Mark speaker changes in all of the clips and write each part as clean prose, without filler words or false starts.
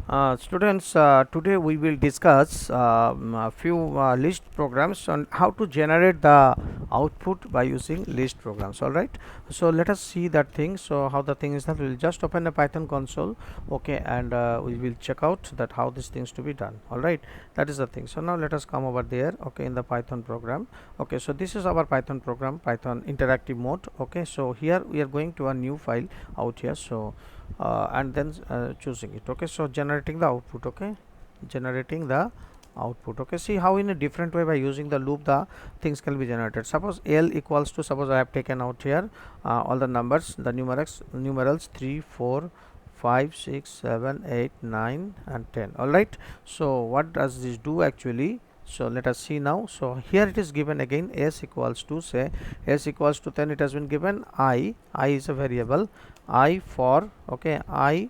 Speaker 1: Students, today we will discuss a few list programs on how to generate the output by using list programs. All right. So let us see that thing. So how the thing is that we'll just open a Python console, okay, and we will check out that how this things to be done. All right. That is the thing. So now let us come over there, okay, in the Python program. Okay. So this is our Python program, Python interactive mode. Okay. So here we are going to a new file out here. So and then choosing it. Okay, so generating the output. Okay, generating the output. Okay, see how in a different way by using the loop the things can be generated. Suppose L equals to, suppose I have taken out here all the numbers, the numerals 3 4 5 6 7 8 9 and 10. All right, so what does this do actually? So let us see now. So here it is given again s equals to, say s equals to 10, it has been given I is a variable, I for, okay, I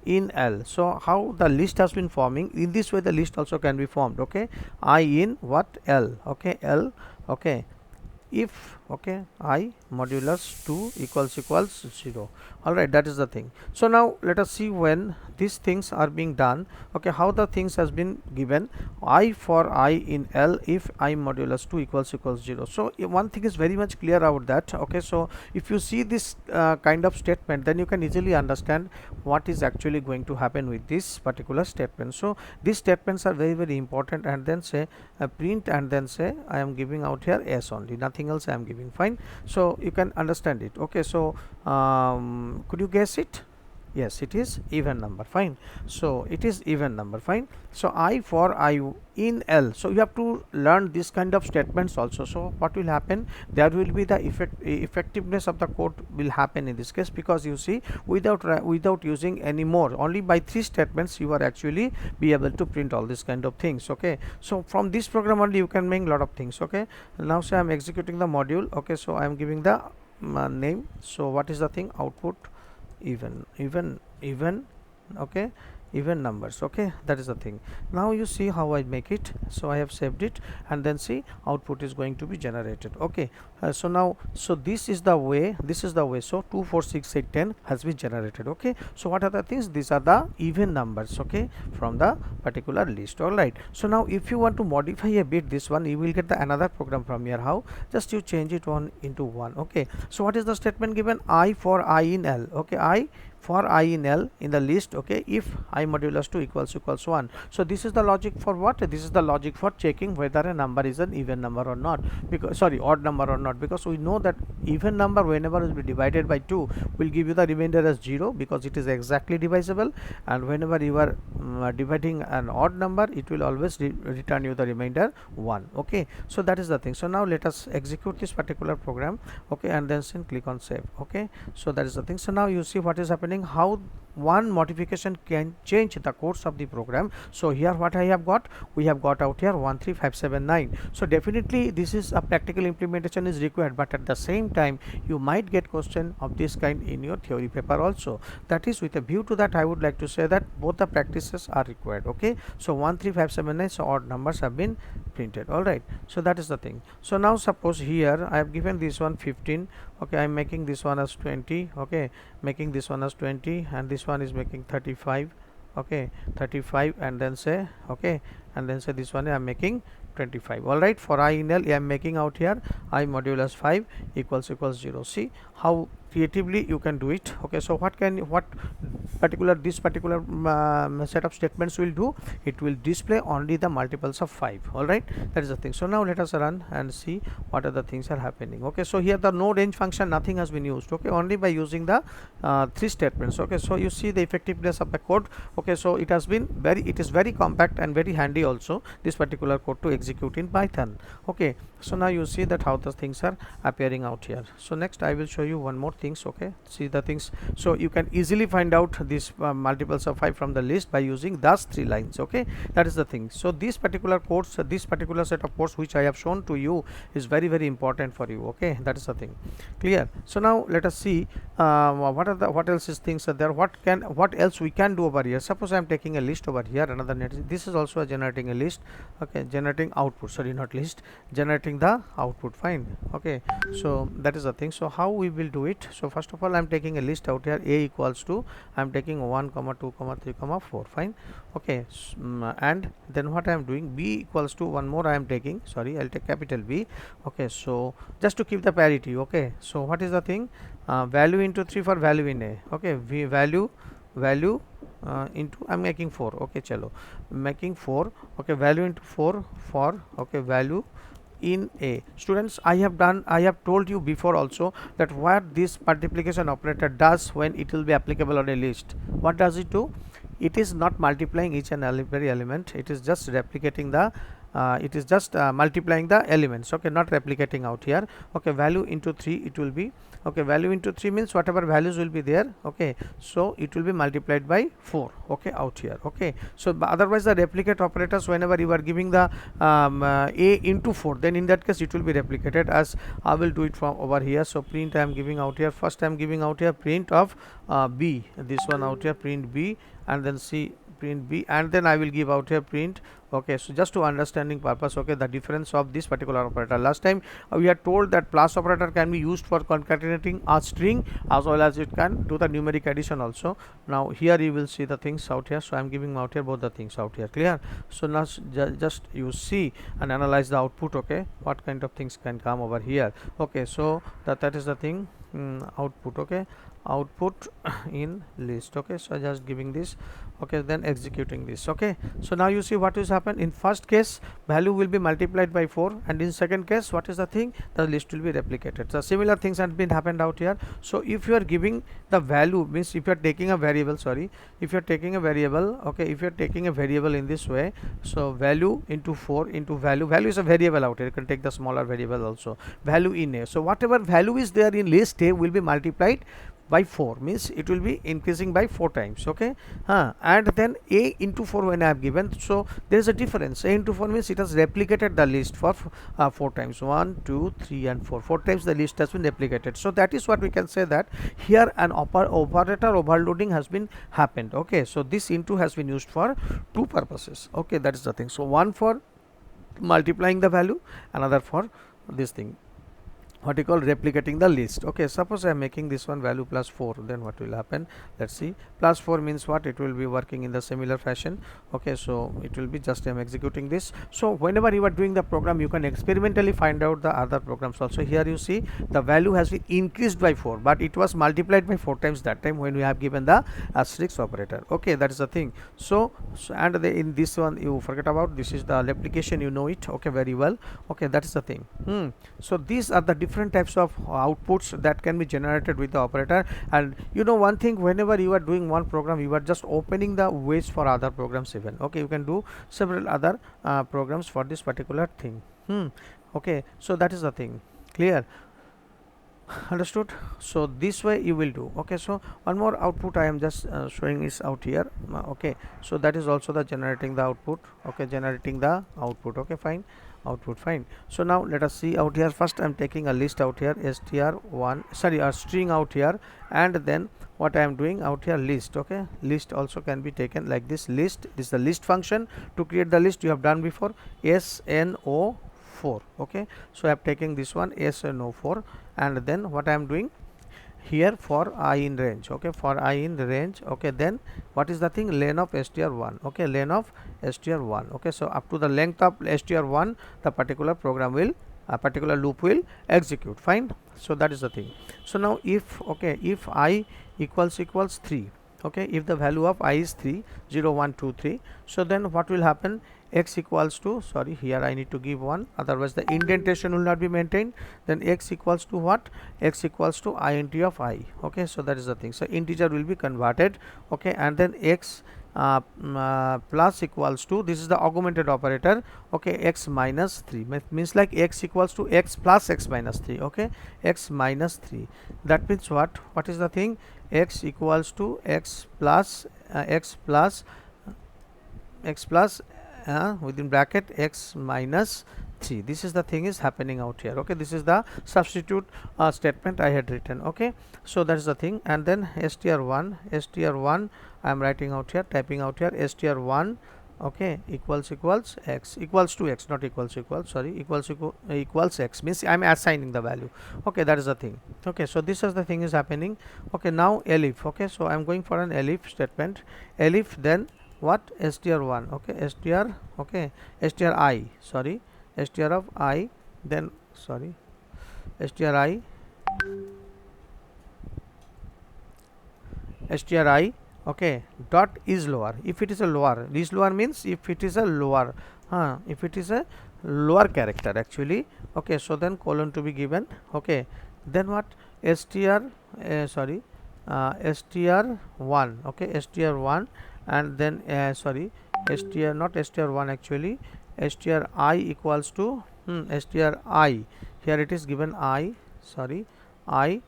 Speaker 1: in L. So how the list has been forming, in this way the list also can be formed. Okay, I in what, L. Okay, L. Okay, if, okay, I modulus 2 equals 0. All right, that is the thing. So now let us see when these things are being done. Okay, how the things has been given, I for I in L if I modulus 2 equals 0. So one thing is very much clear about that. Okay, so if you see this kind of statement, then you can easily understand what is actually going to happen with this particular statement. So these statements are very important, and then say print, and then say I am giving out here s only, nothing else I am giving. Fine, so you can understand it. Okay, so could you guess it? Yes, it is even number. Fine, so it is even number. Fine, so I for I in L. So you have to learn this kind of statements also. So what will happen, there will be the effectiveness of the code will happen in this case, because you see without using any more, only by 3 statements you are actually be able to print all this kind of things. Okay, so from this program only you can make lot of things. Okay, now say I am executing the module. Okay, so I am giving the name. So what is the thing, output even. Okay, even numbers. Okay, that is the thing. Now you see how I make it. So I have saved it, and then see output is going to be generated. Okay, so now, so this is the way, so 2 4 6 8 10 has been generated. Okay, so what are the things, these are the even numbers, okay, from the particular list. All right, so now if you want to modify a bit this one, you will get the another program from here. How, just you change it one into 1. Okay, so what is the statement given, I for I in L. Okay, I for I in L in the list. Okay, if I modulus 2 equals 1. So this is the logic for what, this is the logic for checking whether a number is an even number or not, because, sorry, odd number or not, because we know that even number whenever it will be divided by 2 will give you the remainder as 0, because it is exactly divisible, and whenever you are dividing an odd number, it will always return you the remainder 1. Okay, so that is the thing. So now let us execute this particular program. Okay, and then click on save. Okay, so that is the thing. So now you see what is happening, how one modification can change the course of the program. So here what I have got, we have got out here 13579. So definitely this is a practical implementation is required, but at the same time you might get question of this kind in your theory paper also. That is, with a view to that, I would like to say that both the practices are required. Okay, so 13579, so odd numbers have been printed. All right, so that is the thing. So now suppose here I have given this one 15. Okay, I am making this one as 20. Okay, making this one as 20, and this one is making 35. Okay, 35, and then say, okay, and then say this one I am making 25. All right, for I in L I am making out here I modulus 5 equals 0. See how creatively you can do it. Okay, so what this particular set of statements will do, it will display only the multiples of 5. All right, that is the thing. So now let us run and see what are the things are happening. Okay, so here the no range function, nothing has been used. Okay, only by using the 3 statements. Okay, so you see the effectiveness of the code. Okay, so it has been it is very compact and very handy also, this particular code to execute in Python. Okay, so now you see that how the things are appearing out here. So next I will show you one more things. Okay, see the things. So you can easily find out these multiples of 5 from the list by using those 3 lines. Okay, that is the thing. So this particular course, this particular set of course which I have shown to you is very important for you. Okay, that is the thing. Clear? So now let us see what else is things are there, what else we can do over here. Suppose I am taking a list over here, another net, this is also generating a list. Okay, generating output, sorry, not list, generating the output. Fine. Okay, so that is the thing. So how we will do it, So first of all, I'm taking a list out here. A equals to, I'm taking 1 comma 2 comma 3 comma 4. Fine. Okay. And then what I am doing, B equals to, one more I am taking, sorry, I'll take capital B. Okay, so just to keep the parity. Okay, so what is the thing, value into 3 for value in A. Okay, value into, I'm making 4. Okay, chalo, making 4. Okay, value into 4 for, okay, value in A. Students, I have told you before also that what this multiplication operator does when it will be applicable on a list. What does it do? It is not multiplying each and every element, it is just replicating the multiplying the elements. Okay, not replicating out here. Okay, value into 3 it will be, okay, value into 3 means whatever values will be there. Okay, so it will be multiplied by 4. Okay, out here. Okay, so otherwise the replicate operators, whenever you are giving the A into 4, then in that case it will be replicated, as I will do it from over here. So print I am giving out here, first I am giving out here print of B, this one out here, print B, and then C, print B, and then I will give out here print. Okay, so just to understanding purpose, okay, the difference of this particular operator. Last time we are told that plus operator can be used for concatenating a string as well as it can do the numeric addition also. Now here you will see the things out here, so I am giving out here both the things out here. Clear? So now just you see and analyze the output. Okay, what kind of things can come over here. Okay, so that is the thing, output. Okay, output in list. Okay, so just giving this. Okay, then executing this. Okay, so now you see what is happen. In first case value will be multiplied by 4, and in second case what is the thing, the list will be replicated. So similar things have been happened out here. So if you are giving the value, means if you are taking a variable, sorry, if you are taking a variable, okay, if you are taking a variable in this way, so value into 4 into value is a variable out here, you can take the smaller variable also, value in A. So whatever value is there in list A will be multiplied by 4, means it will be increasing by 4 times. Okay, and then A into 4 when I have given, so there is a difference. A into 4 means it has replicated the list for 4 times, 1 2 3 and 4 times the list has been replicated. So that is what we can say, that here an operator overloading has been happened. Okay, so this into has been used for two purposes. Okay, that is the thing. So one for multiplying the value, another for this thing, what you call replicating the list. Okay, suppose I am making this one value plus 4, then what will happen, let's see. Plus 4 means what, it will be working in the similar fashion. Okay, so it will be just I am executing this. So whenever you are doing the program, you can experimentally find out the other programs also. Here you see the value has been increased by 4, but it was multiplied by 4 times that time when we have given the asterisk operator. Okay, that is the thing. So and in this one you forget about, this is the replication, you know it. Okay, very well. Okay, that is the thing. So these are the different types of outputs that can be generated with the operator. And you know one thing, whenever you are doing one program, you are just opening the ways for other programs even. Okay, you can do several other programs for this particular thing. Okay, so that is the thing. Clear? Understood? So this way you will do. Okay, so one more output I am just showing is out here. Okay, so that is also the generating the output. Okay, generating the output. Okay, fine, output, fine. So now let us see out here. First I am taking a list out here, str1, sorry, a string out here, and then what I am doing out here, list. Okay, list also can be taken like this. List, this is the list function. To create the list you have done before, SNO4. Okay, so I am taking this one, SNO4, and then what I am doing here, for I in range. Okay, for I in the range. Okay, then what is the thing, len of str1. Okay, len of str1. Okay, so up to the length of str1 the particular program will, a particular loop will execute. Fine, so that is the thing. So now if, okay, if I equals 3, okay, if the value of I is 3, 0 1 2 3, so then what will happen, x equals to, sorry, here I need to give 1, otherwise the indentation will not be maintained. Then x equals to what, x equals to int of I. Okay, so that is the thing. So integer will be converted. Okay, and then x plus equals to, this is the augmented operator. Okay, x minus 3 means like x equals to x plus x minus 3. Okay, x minus 3, that means what is the thing, x equals to x plus within bracket x minus 3. This is the thing is happening out here. Okay, this is the substitute statement I had written. Okay, so that is the thing. And then str1 I am writing out here, typing out here, str1 okay, equals x, equals to x, not equals sorry, equals x, means I'm assigning the value. Okay, that is the thing. Okay, so this is the thing is happening. Okay, now elif. Okay, so I'm going for an elif statement. Elif, then what? str1. Okay, str, okay, stri, sorry, str of I, then sorry, stri, stri, okay, dot is lower. If it is a lower, is lower means if it is a lower, if it is a lower character actually. Okay, so then colon to be given. Okay, then what? str, sorry, str1. Okay, str1, and then sorry, str, not str1 actually, stri equals to stri, here it is given I, sorry, I,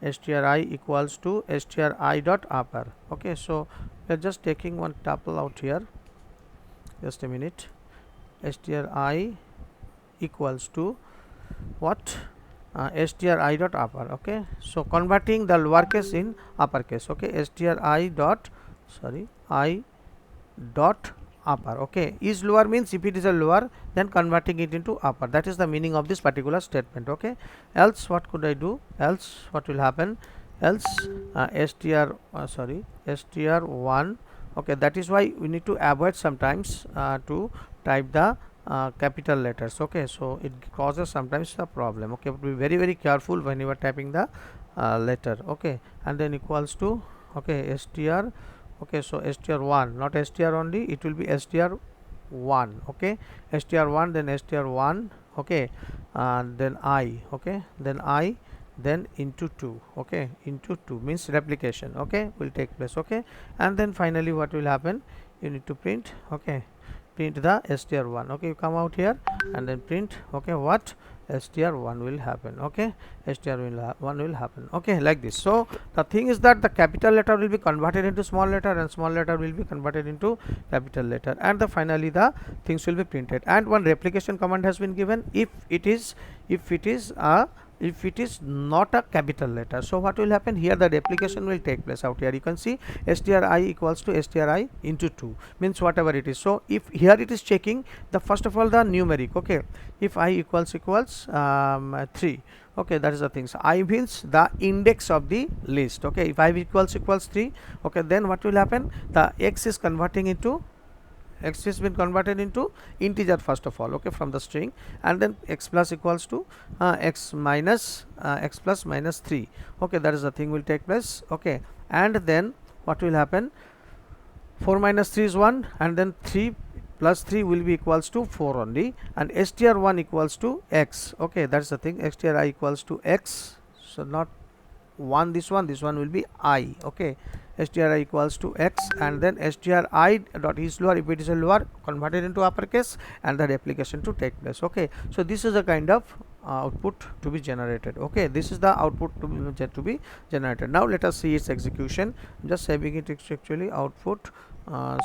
Speaker 1: stri equals to stri dot upper. Okay, so we are just taking one tuple out here, just a minute. Stri equals to what? Stri dot upper. Okay, so converting the lowercase in uppercase. Okay, stri dot, sorry, I dot upper. Okay, is lower means if it is a lower, then converting it into upper. That is the meaning of this particular statement. Okay, else what could I do? Else what will happen? Else sorry, str1. Okay, that is why we need to avoid sometimes to type the capital letters. Okay, so it causes sometimes a problem. Okay, but be very careful when you are typing the letter. Okay, and then equals to, okay, str. Okay, so str1, not str only, it will be str1. Okay, str1, then str1. Okay, and then I. Okay, then I, then into 2. Okay, into 2 means replication. Okay, will take place. Okay, and then finally what will happen? You need to print. Okay, print the str1. Okay, you come out here and then print. Okay, what? str1 will happen. Okay, str1 will happen. Okay, like this. So the thing is that the capital letter will be converted into small letter, and small letter will be converted into capital letter, and the finally the things will be printed. And one replication command has been given if it is not a capital letter. So what will happen here? The replication will take place out here. You can see stri equals to stri into 2, means whatever it is. So if here it is checking the first of all the numeric. Okay, if I equals 3. Okay, that is the things. I means the index of the list. Okay, if I equals 3. Okay, then what will happen? The x is converting into, x has been converted into integer first of all. Okay, from the string, and then x plus equals to x plus minus 3. Okay, that is the thing will take place. Okay, and then what will happen? 4 minus 3 is 1, and then 3 plus 3 will be equals to 4 only, and str1 equals to x. Okay, that's the thing. stri equals to x, so not 1, this one will be I. Okay, stri equals to x, and then stri dot is lower, if it is a lower, converted into uppercase, and the replication to take place. Okay, so this is a kind of output to be generated. Okay, this is the output to be generated. Now let us see its execution. Just saving it. Actually output,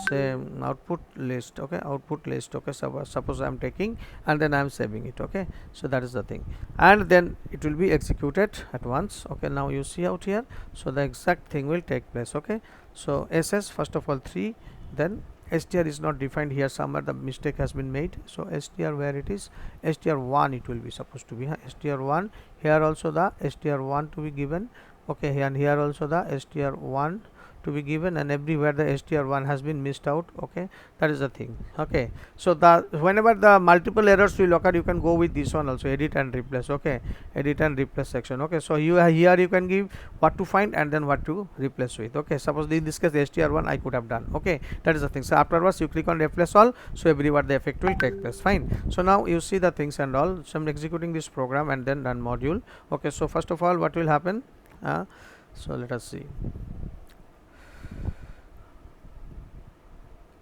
Speaker 1: say output list. Okay, output list. Okay, suppose I am taking, and then I am saving it. Okay, so that is the thing, and then it will be executed at once. Okay, now you see out here, so the exact thing will take place. Okay, so ss first of all 3, then str is not defined here, somewhere the mistake has been made. So str, where it is, str1 it will be supposed to be, str1, here also the str1 to be given. Okay, and here also the str1 to be given, and everywhere the str1 has been missed out. Okay, that is the thing. Okay, so the whenever the multiple errors will occur, you can go with this one also, edit and replace. Okay, edit and replace section. Okay, so you here you can give what to find and then what to replace with. Okay, suppose in this case str1 I could have done. Okay, that is the thing. So afterwards you click on replace all, so everywhere the effect will take place. Fine. So now you see the things and all. So I'm executing this program and then run module. Okay, so first of all what will happen? So let us see.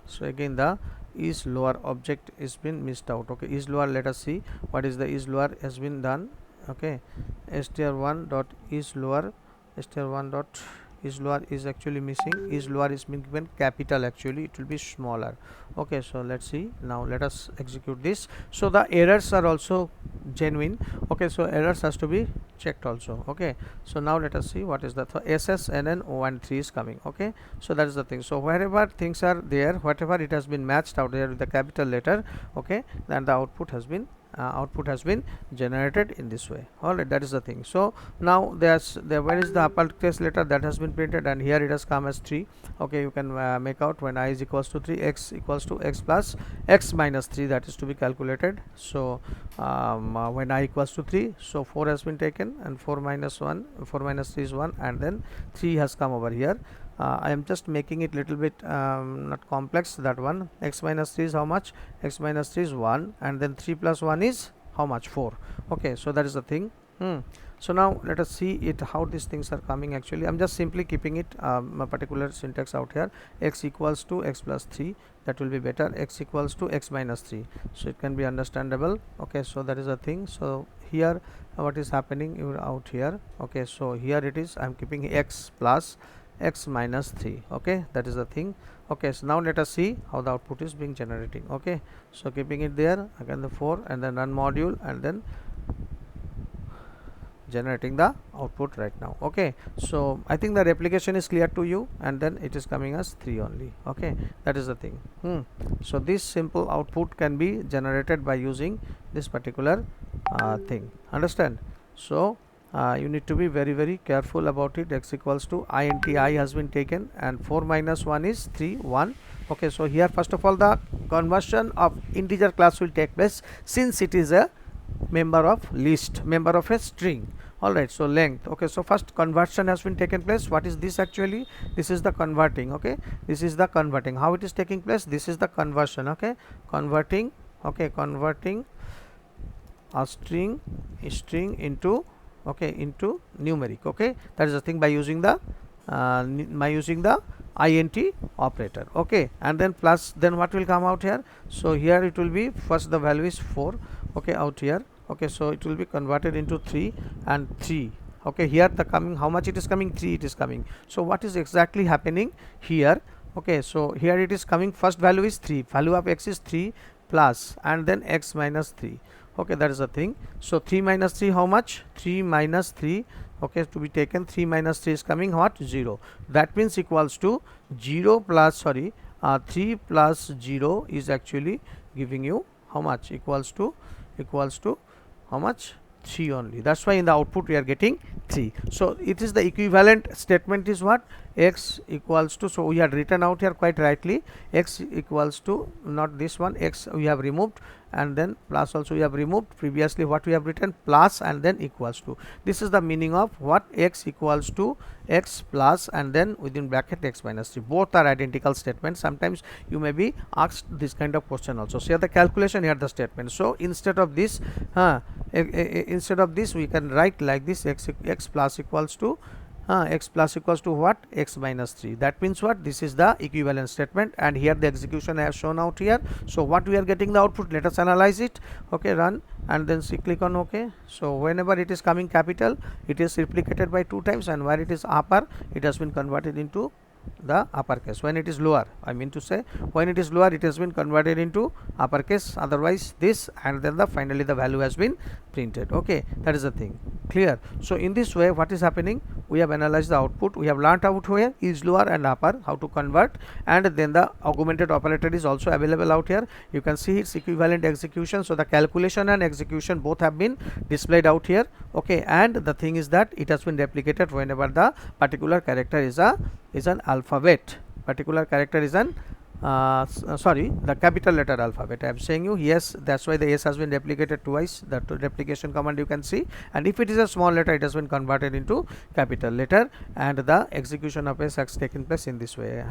Speaker 1: So again the is lower object is been missed out. Okay, is lower, let us see what is the is lower has been done. Okay, str1 dot is lower, str1 dot is lower is actually missing, is lower is given capital, actually it will be smaller. Okay, so let's see. Now let us execute this. So the errors are also genuine. Okay, so errors has to be checked also. Okay, so now let us see what is the SSNN013 is coming. Okay, so that is the thing. So wherever things are there, whatever it has been matched out there with the capital letter, okay, then the output has been generated in this way. All right, that is the thing. So now where is the uppercase letter that has been printed, and here it has come as 3. Okay, you can make out when I is equals to 3, x equals to x plus x minus 3, that is to be calculated. So when I equals to 3, so 4 has been taken, and 4 minus 3 is 1, and then 3 has come over here. I am just making it little bit not complex. That one, x minus 3 is how much? X minus 3 is 1, and then 3 plus 1 is how much? 4. Okay, so that is the thing. So now let us see it how these things are coming. Actually, I'm just simply keeping it a particular syntax out here. X equals to x plus 3, that will be better. X equals to x minus 3, so it can be understandable. Okay, so that is the thing. So here what is happening out here? Okay, so here it is, I'm keeping x plus x minus 3. Okay, that is the thing. Okay, so now let us see how the output is being generating. Okay, so keeping it there, again the 4, and then run module, and then generating the output right now. Okay, so I think the replication is clear to you, and then it is coming as 3 only. Okay, that is the thing. So this simple output can be generated by using this particular thing. Understand? So you need to be very careful about it. X equals to int I has been taken, and 4 minus 1 is 3, 1. Okay, so here first of all the conversion of integer class will take place, since it is a member of list, member of a string. All right, so length. Okay, so first conversion has been taken place. What is this actually? This is the converting. Okay, this is the converting. How it is taking place? This is the conversion. Okay, converting. Okay, converting a string into into numeric. Okay, that is the thing, by using the int operator. Okay, and then plus, then what will come out here? So here it will be, first the value is 4. Okay, out here. Okay, so it will be converted into 3 and 3. Okay, here the coming, how much it is coming? 3 it is coming. So what is exactly happening here? Okay, so here it is coming, first value is 3, value of x is 3 plus, and then x minus 3. Okay, that is the thing. So 3 minus 3, how much? 3 minus 3. Okay, to be taken, 3 minus 3 is coming what? 0. That means equals to 0 plus 3 plus 0 is actually giving you how much? Equals to how much? 3 only. That's why in the output we are getting 3. So it is the equivalent statement is what? X equals to, so we had written out here quite rightly, x equals to, not this one, x we have removed, and then plus also we have removed. Previously what we have written, plus and then equals to. This is the meaning of what? X equals to x plus, and then within bracket x minus 3. Both are identical statements. Sometimes you may be asked this kind of question also. So here the calculation, here the statement. So instead of this we can write like this, x plus equals to x plus equals to what? X minus 3. That means what? This is the equivalent statement, and here the execution I have shown out here. So what we are getting the output, let us analyze it. Okay, run, and then click on OK. So whenever it is coming capital, it is replicated by 2 times, and where it is upper, it has been converted into the uppercase. When it is lower, I mean to say, when it is lower, it has been converted into uppercase, otherwise this, and then finally the value has been printed. Okay, that is the thing. Clear? So in this way, what is happening? We have analyzed the output. We have learnt out here is lower and upper, how to convert, and then the augmented operator is also available out here. You can see its equivalent execution. So the calculation and execution both have been displayed out here. Okay, and the thing is that it has been replicated whenever the particular character is an alphabet. Particular character is an sorry, the capital letter alphabet. I am saying you, yes, that's why the S has been replicated twice. The replication command you can see, and if it is a small letter, it has been converted into capital letter, and the execution of S has taken place in this way,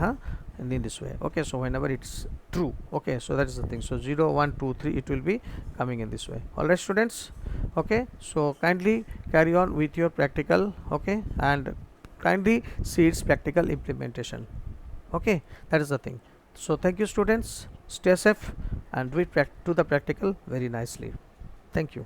Speaker 1: and in this way. Okay, so whenever it's true. Okay, so that is the thing. So 0 1 2 3, it will be coming in this way. All right, students. Okay, so kindly carry on with your practical. Okay, and kindly see its practical implementation. Okay, that is the thing. So thank you, students. Stay safe and do it to the practical very nicely. Thank you.